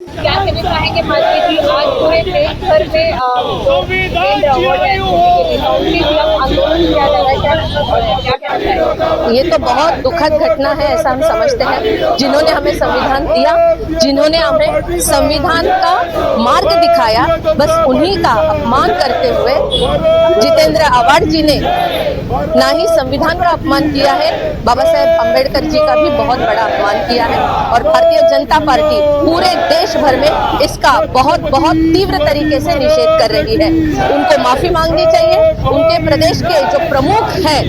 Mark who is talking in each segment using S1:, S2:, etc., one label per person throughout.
S1: क्या कहना चाहेंगे माधवी जी, आज पूरे देश भर में जितेंद्र अवार्ड है उनके खिलाफ आंदोलन किया जा रहा है, क्या कहना चाहेंगे?
S2: ये तो बहुत दुखद घटना है, ऐसा हम समझते हैं। जिन्होंने हमें संविधान दिया, जिन्होंने हमें संविधान का मार्ग दिखाया, बस उन्हीं का अपमान करते हुए जितेंद्र अवार्ड जी ने ना ही संविधान का अपमान किया है, बाबा साहेब अम्बेडकर जी का भी बहुत बड़ा अपमान किया है। और भारतीय जनता पार्टी पूरे देश भर में इसका बहुत बहुत तीव्र तरीके से निषेध कर रही है। उनको माफी मांगनी चाहिए। उनके प्रदेश के जो प्रमुख हैं,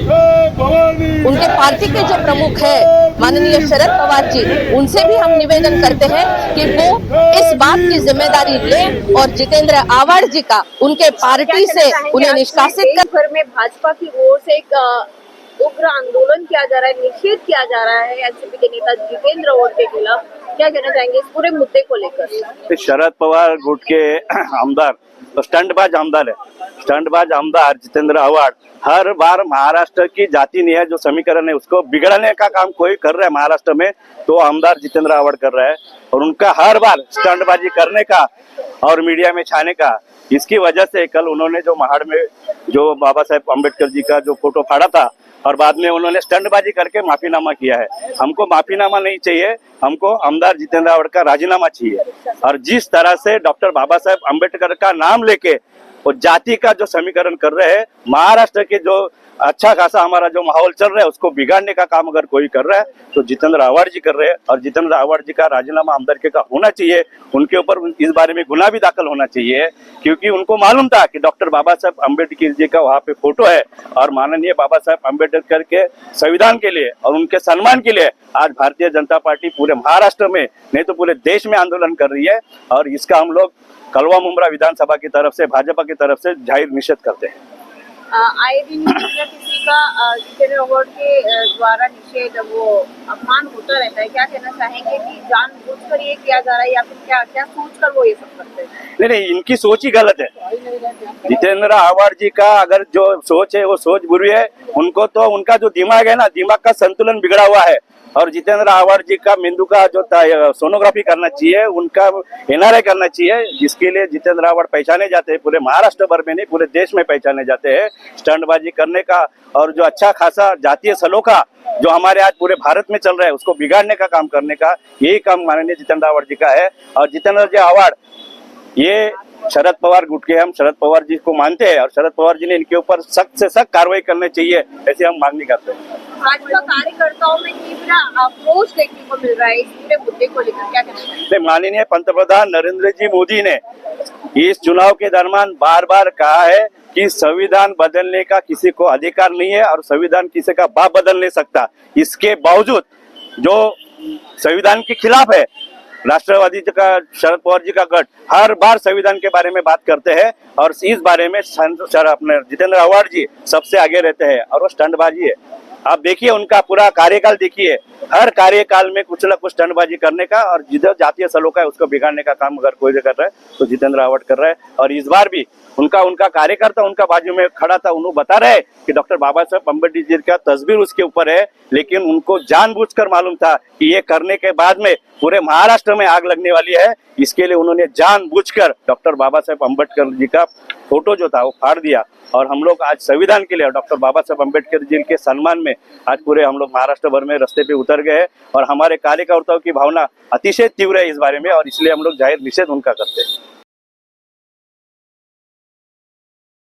S2: उनके पार्टी के जो प्रमुख हैं माननीय शरद पवार जी, उनसे भी हम निवेदन करते हैं कि वो इस बात की जिम्मेदारी लें और जितेंद्र अवार्ड जी का उनके पार्टी से उन्हें निष्कासित कर।
S1: भर में भाजपा की ओर से एक उग्र आंदोलन किया जा रहा है, निषेध किया जा रहा है एनसीपी के नेता जितेंद्र अवार्ड के खिलाफ। क्या कहना चाहेंगे इस पूरे मुद्दे को लेकर?
S3: शरद पवार गुट के आमदार तो स्टंटबाज आमदार है। स्टंटबाज आमदार जितेंद्र अवार्ड हर बार महाराष्ट्र की जाति न्याय जो समीकरण है उसको बिगड़ने का काम कोई कर रहा है महाराष्ट्र में, तो आमदार जितेंद्र अवार्ड कर रहा है। और उनका हर बार स्टंटबाजी करने का और मीडिया में छाने का, इसकी वजह से कल उन्होंने जो महाड़ में जो बाबा साहेब अम्बेडकर जी का जो फोटो फाड़ा था और बाद में उन्होंने स्टंटबाजी करके माफीनामा किया है। हमको माफीनामा नहीं चाहिए, हमको आमदार जितेंद्र अवार्ड का राजीनामा चाहिए। और जिस तरह से डॉक्टर बाबा साहेब अम्बेडकर का नाम लेके वो जाति का जो समीकरण कर रहे हैं, महाराष्ट्र के जो अच्छा खासा हमारा जो माहौल चल रहा है उसको बिगाड़ने का काम अगर कोई कर रहा है तो जितेंद्र अवार्ड जी कर रहे हैं। और जितेंद्र अवार्ड जी का राजीनामा आमदार का होना चाहिए। उनके ऊपर इस बारे में गुनाह भी दाखिल होना चाहिए, क्योंकि उनको मालूम था कि डॉक्टर बाबा साहेब अम्बेडकर जी का वहाँ पे फोटो है और माननीय बाबा साहेब अम्बेडकर के संविधान के लिए और उनके सम्मान के लिए आज भारतीय जनता पार्टी पूरे महाराष्ट्र में नहीं तो पूरे देश में आंदोलन कर रही है। और इसका हम लोग कलवा मुमरा विधानसभा की तरफ से, भाजपा की तरफ से जाहिर निषेध करते हैं।
S1: आए दिन किसी का जितेंद्र अवार्ड के द्वारा निषेध वो अपमान होता रहता है। क्या कहना चाहेंगे कि जानबूझकर ये किया जा रहा है या फिर क्या सोचकर वो ये सब करते हैं?
S3: नहीं, इनकी सोच ही गलत है। जितेंद्र अवार्ड जी का अगर जो सोच है वो सोच बुरी है। उनको तो उनका जो दिमाग है ना, दिमाग का संतुलन बिगड़ा हुआ है। और जितेंद्र अवार्ड जी का मेंदू का जो सोनोग्राफी करना चाहिए, उनका एनआरआई करना चाहिए, जिसके लिए जितेंद्र अवार्ड पहचाने जाते हैं। पूरे महाराष्ट्र भर में नहीं, पूरे देश में पहचाने जाते हैं स्टंटबाजी करने का और जो अच्छा खासा जातीय सलोखा जो हमारे आज पूरे भारत में चल रहा है उसको बिगाड़ने का काम करने का यही काम माननीय जितेंद्र अवार्ड जी का है। और जितेंद्र जी अवार्ड ये शरद पवार गुट के, हम शरद पवार जी को मानते हैं और शरद पवार जी ने इनके ऊपर सख्त से सख्त कार्रवाई करनी चाहिए, ऐसे हम मांग नहीं करते हैं।
S1: भाजपा कार्यकर्ताओं में तीव्र आक्रोश देखने को मिल रहा है इस पूरे मुद्दे को लेकर, क्या कहना चाहिए?
S3: माननीय पंतप्रधान नरेंद्र जी मोदी ने इस चुनाव के दरमियान बार बार कहा है कि संविधान बदलने का किसी को अधिकार नहीं है और संविधान किसी का बाप बदल नहीं सकता। इसके बावजूद जो संविधान के खिलाफ है, राष्ट्रवादी का शरद पवार जी का गठ हर बार संविधान के बारे में बात करते हैं और इस बारे में अपने जितेंद्र अवार्ड जी सबसे आगे रहते हैं और वो स्टंटबाजी है। आप देखिए उनका पूरा कार्यकाल देखिए, हर कार्यकाल में कुछ न कुछ स्टंटबाजी करने का और जिधर जातीय सलोखा है उसको बिगाड़ने का काम अगर कोई कर रहा है तो जितेंद्र अवार्ड कर रहा है। और इस बार भी उनका कार्यकर्ता उनका बाजू में खड़ा था, उन्होंने बता रहे कि डॉक्टर बाबा साहेब अम्बेडकर जी का तस्वीर उसके ऊपर है, लेकिन उनको जानबूझकर मालूम था कि ये करने के बाद में पूरे महाराष्ट्र में आग लगने वाली है। इसके लिए उन्होंने जानबूझकर डॉक्टर बाबा साहेब अम्बेडकर जी का फोटो जो था वो फाड़ दिया। और हम लोग आज संविधान के लिए डॉक्टर बाबा साहेब अम्बेडकर जी के सम्मान में आज पूरे हम लोग महाराष्ट्र भर में रास्ते पे उतर गए हैं और हमारे कार्यकर्ताओं की भावना अतिशय तीव्र है इस बारे में और इसलिए हम लोग जाहिर निषेध उनका करते हैं।